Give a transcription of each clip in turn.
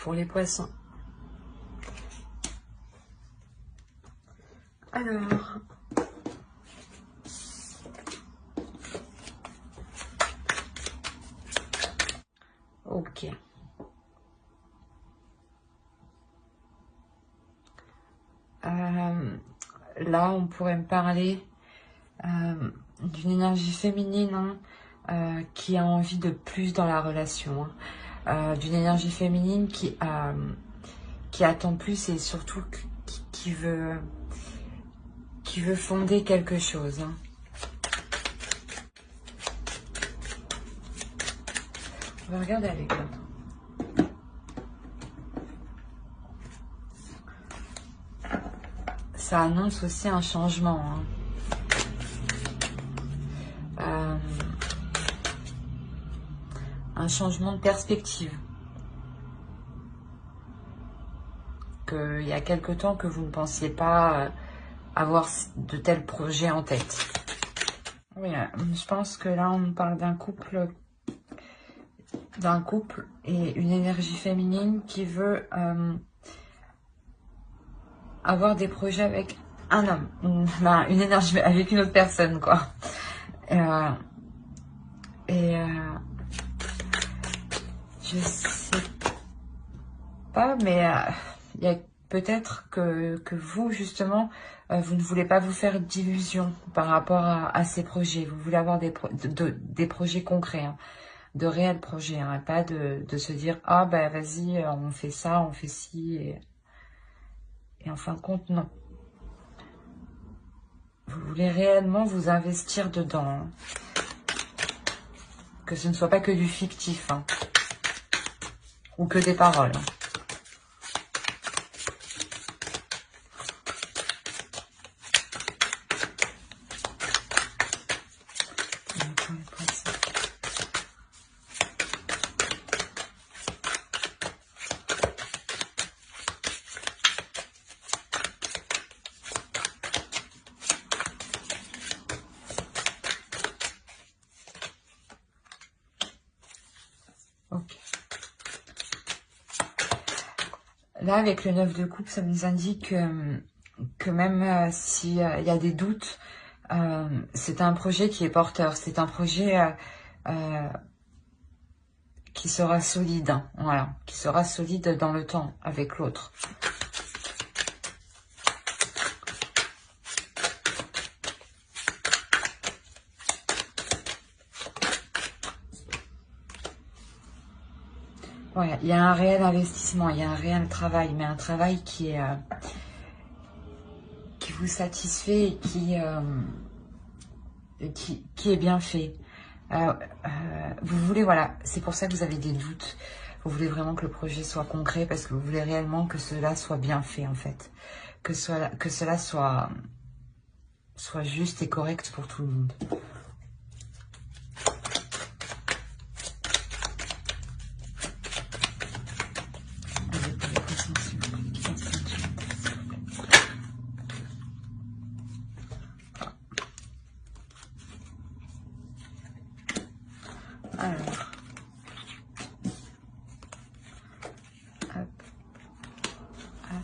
pour les poissons. Alors, ok. Là, on pourrait me parler d'une énergie féminine qui a envie de plus dans la relation. D'une énergie féminine qui attend plus et surtout qui veut fonder quelque chose. On va regarder avec l'autre. Ça annonce aussi un changement. Un changement de perspective. Qu'il y a quelque temps que vous ne pensiez pas avoir de tels projets en tête. Oui, je pense que là, on parle d'un couple et une énergie féminine qui veut avoir des projets avec un homme, une énergie avec une autre personne, quoi. Je sais pas, mais il y a peut-être que vous, justement, vous ne voulez pas vous faire d'illusions par rapport à ces projets. Vous voulez avoir des projets concrets, de réels projets, pas de se dire « Ah, ben vas-y, on fait ça, on fait ci. » Et en fin de compte, non. Vous voulez réellement vous investir dedans. Que ce ne soit pas que du fictif. Ou que des paroles. Ok. Là, avec le 9 de coupe, ça nous indique que même s'il y a des doutes, c'est un projet qui est porteur. C'est un projet qui sera solide. Voilà, qui sera solide dans le temps avec l'autre. Ouais, il y a un réel investissement, il y a un réel travail, mais un travail qui vous satisfait et qui est bien fait. Vous voulez, voilà, c'est pour ça que vous avez des doutes. Vous voulez vraiment que le projet soit concret parce que vous voulez réellement que cela soit bien fait, en fait. Que cela soit juste et correct pour tout le monde. Alors, hop, hop.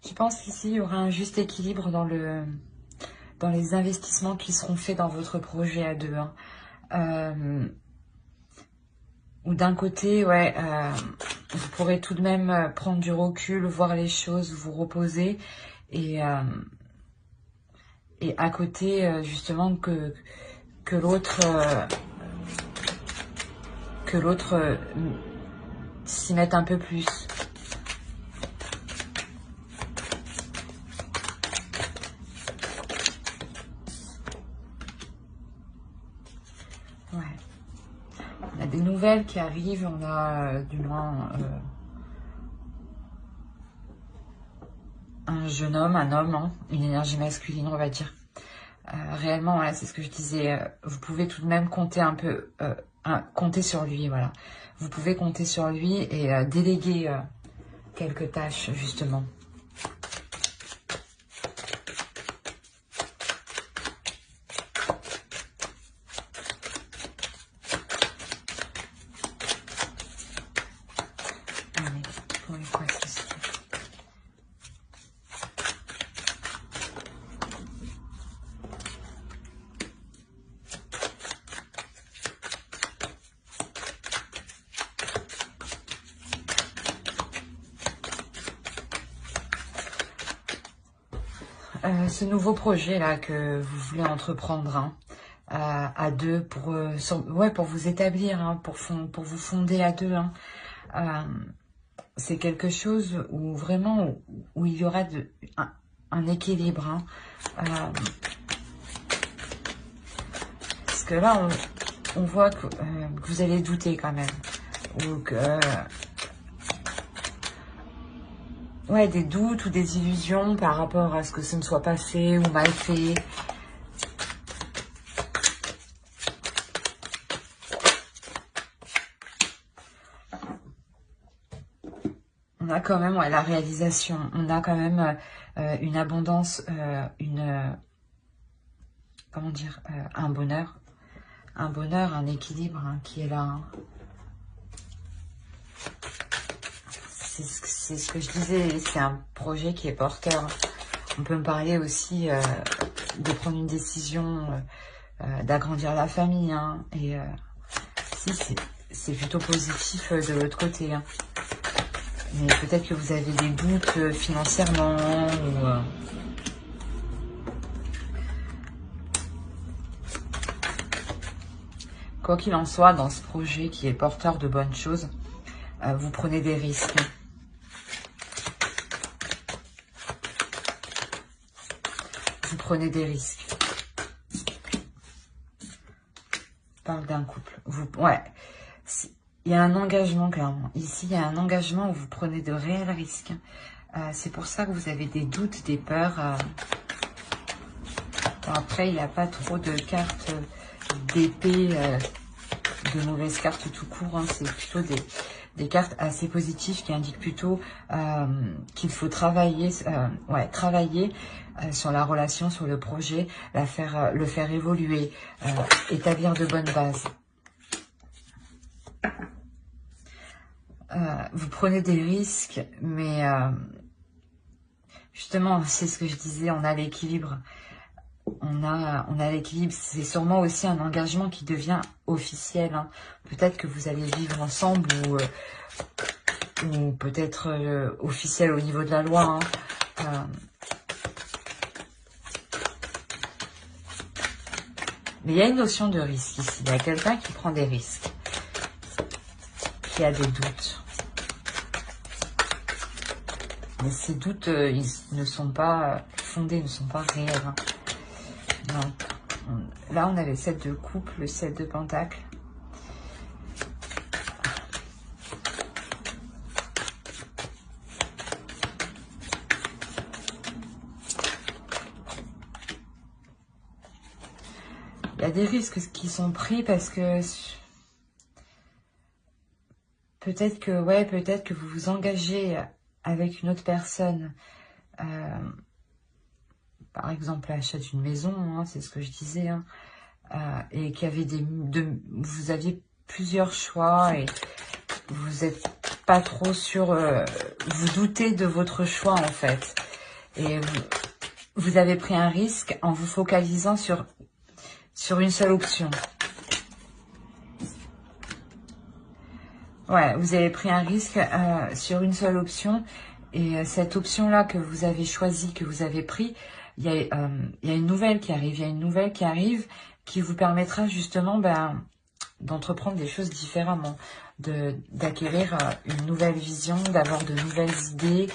Je pense qu'ici, il y aura un juste équilibre dans les investissements qui seront faits dans votre projet à deux. Ou d'un côté, ouais, vous pourrez tout de même prendre du recul, voir les choses, vous reposer. Et à côté, justement, que l'autre s'y mette un peu plus. Ouais. On a des nouvelles qui arrivent, on a du moins un jeune homme, un homme, une énergie masculine, on va dire. Réellement, voilà, c'est ce que je disais, vous pouvez tout de même compter un peu, compter sur lui, voilà. Vous pouvez compter sur lui et déléguer quelques tâches, justement. ce nouveau projet là que vous voulez entreprendre hein, à deux pour, ouais, pour vous établir, hein, pour vous fonder à deux. Hein. C'est quelque chose où vraiment où il y aura un équilibre. Hein. Parce que là, on voit que vous allez douter quand même. Ou que... ouais, des doutes ou des illusions par rapport à ce que ce ne soit pas fait ou mal fait. On a quand même ouais, la réalisation. On a quand même une abondance, comment dire, un bonheur, un équilibre hein, qui est là. Hein. C'est ce que je disais, c'est un projet qui est porteur. On peut me parler aussi de prendre une décision, d'agrandir la famille. Hein, et si, c'est plutôt positif de l'autre côté. Hein. Mais peut-être que vous avez des doutes financièrement ou... Quoi qu'il en soit, dans ce projet qui est porteur de bonnes choses, vous prenez des risques. Vous prenez des risques. Je parle d'un couple. Ouais. Il y a un engagement, clairement. Ici, il y a un engagement où vous prenez de réels risques. C'est pour ça que vous avez des doutes, des peurs. Bon, après, il n'y a pas trop de cartes d'épée, de mauvaises cartes tout court. Hein. C'est plutôt des cartes assez positives qui indiquent plutôt qu'il faut travailler, travailler sur la relation, sur le projet, le faire évoluer, établir de bonnes bases. Vous prenez des risques, mais justement, c'est ce que je disais, on a l'équilibre. On a l'équilibre. C'est sûrement aussi un engagement qui devient officiel. Hein. Peut-être que vous allez vivre ensemble ou peut-être officiel au niveau de la loi. Hein. Mais il y a une notion de risque ici. Il y a quelqu'un qui prend des risques, qui a des doutes. Mais ces doutes, ils ne sont pas fondés, ne sont pas réels. Hein. Non. Là, on a le 7 de coupe, le 7 de pentacle. Il y a des risques qui sont pris parce que peut-être que vous vous engagez avec une autre personne. Par exemple, l'achat d'une maison, hein, c'est ce que je disais, hein, et qu'il y avait vous aviez plusieurs choix et vous n'êtes pas trop sûr, vous doutez de votre choix en fait. Et vous avez pris un risque en vous focalisant sur une seule option. Ouais, vous avez pris un risque sur une seule option et cette option-là que vous avez choisie, que vous avez pris, il y a une nouvelle qui arrive. Il y a une nouvelle qui arrive qui vous permettra justement d'entreprendre des choses différemment, d'acquérir une nouvelle vision, d'avoir de nouvelles idées.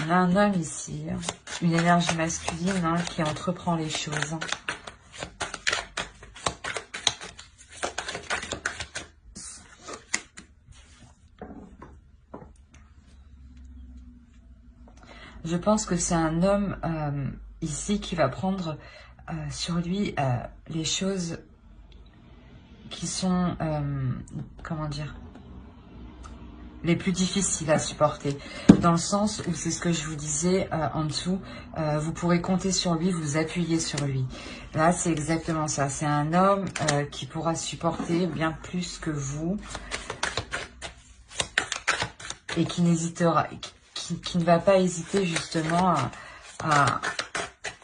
On a un homme ici, hein, une énergie masculine hein, qui entreprend les choses. Hein. Je pense que c'est un homme ici qui va prendre sur lui les choses qui sont, comment dire, les plus difficiles à supporter. Dans le sens où c'est ce que je vous disais en dessous, vous pourrez compter sur lui, vous appuyer sur lui. Là, c'est exactement ça. C'est un homme qui pourra supporter bien plus que vous et qui n'hésitera, qui ne va pas hésiter justement à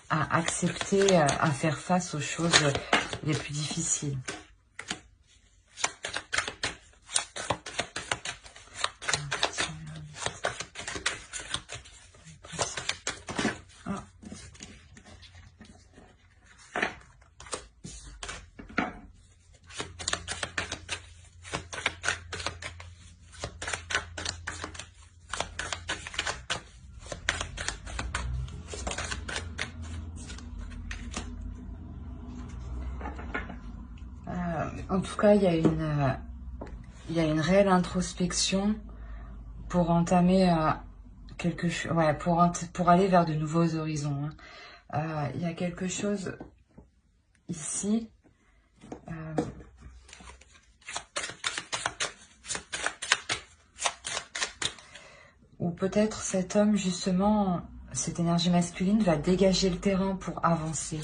accepter, à faire face aux choses les plus difficiles. En tout cas, il y a une réelle introspection pour entamer quelque chose, ouais, pour aller vers de nouveaux horizons. Hein. Il y a quelque chose ici. Ou peut-être cet homme, justement, cette énergie masculine va dégager le terrain pour avancer.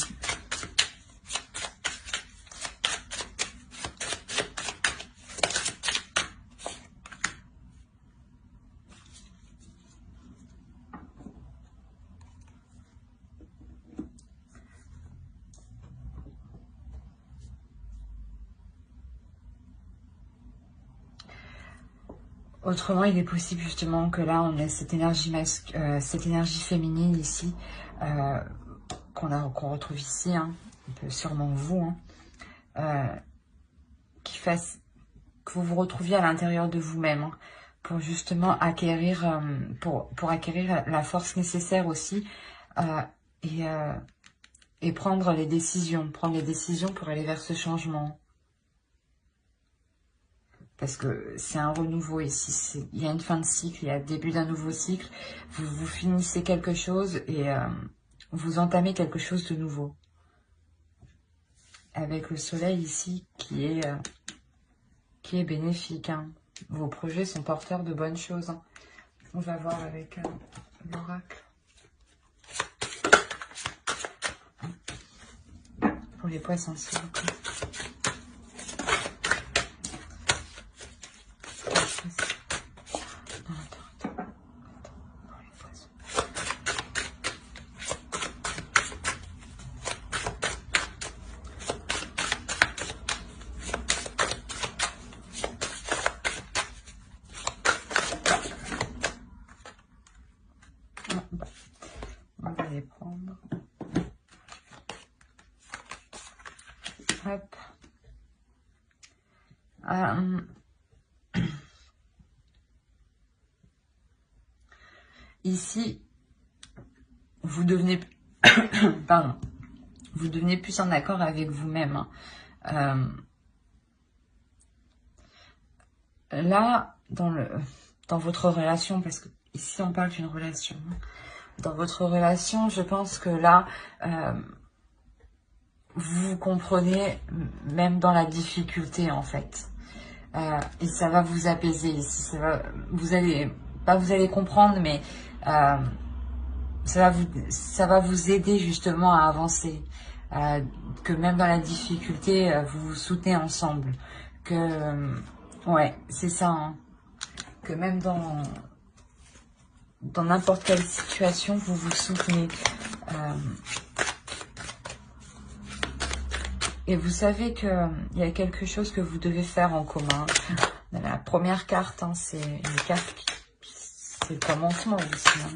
Autrement, il est possible justement que là, on ait cette énergie féminine ici, qu'on retrouve ici, hein, un peu sûrement vous, hein, qui fasse que vous vous retrouviez à l'intérieur de vous-même, hein, pour justement acquérir, pour acquérir la force nécessaire aussi, et prendre les décisions pour aller vers ce changement. Parce que c'est un renouveau ici, il y a une fin de cycle, il y a le début d'un nouveau cycle, vous finissez quelque chose et vous entamez quelque chose de nouveau. Avec le soleil ici qui est bénéfique. Hein. Vos projets sont porteurs de bonnes choses. Hein. On va voir avec l'oracle. Pour les poissons, s'il vous plaît. On va les prendre. Hop. Ici, vous devenez, pardon, vous devenez plus en accord avec vous-même. Hein. Là, dans votre relation, parce que ici on parle d'une relation, hein, dans votre relation, je pense que là, vous comprenez même dans la difficulté en fait. Et ça va vous apaiser ici. Vous allez comprendre, mais ça va vous aider justement à avancer. Que même dans la difficulté, vous vous soutenez ensemble. Ouais, c'est ça. Hein. Que même dans n'importe quelle situation, vous vous soutenez. Et vous savez qu'il y a quelque chose que vous devez faire en commun. La première carte, hein, c'est une carte c'est le commencement aussi. Hein.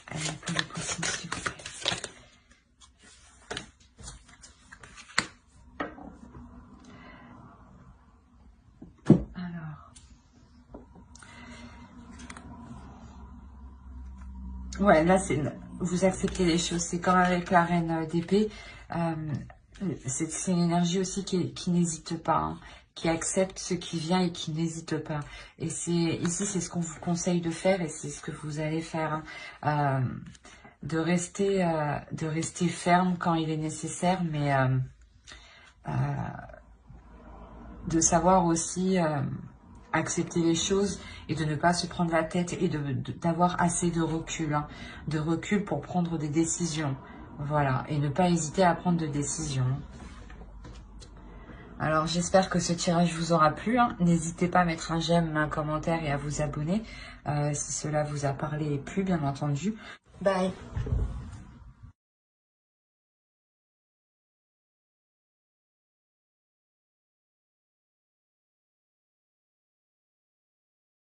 Allez, pour les poissons, s'il vous plaît. Ouais, là, vous acceptez les choses. C'est comme avec la reine d'épée. C'est une énergie aussi qui n'hésite pas, hein, qui accepte ce qui vient et qui n'hésite pas. Et ici, c'est ce qu'on vous conseille de faire et c'est ce que vous allez faire. Hein. De rester ferme quand il est nécessaire, mais de savoir aussi accepter les choses et de ne pas se prendre la tête et d'avoir assez de recul, hein, pour prendre des décisions. Voilà, et ne pas hésiter à prendre de décisions. Alors, j'espère que ce tirage vous aura plu. Hein. N'hésitez pas à mettre un j'aime, un commentaire et à vous abonner si cela vous a parlé et plu, bien entendu. Bye.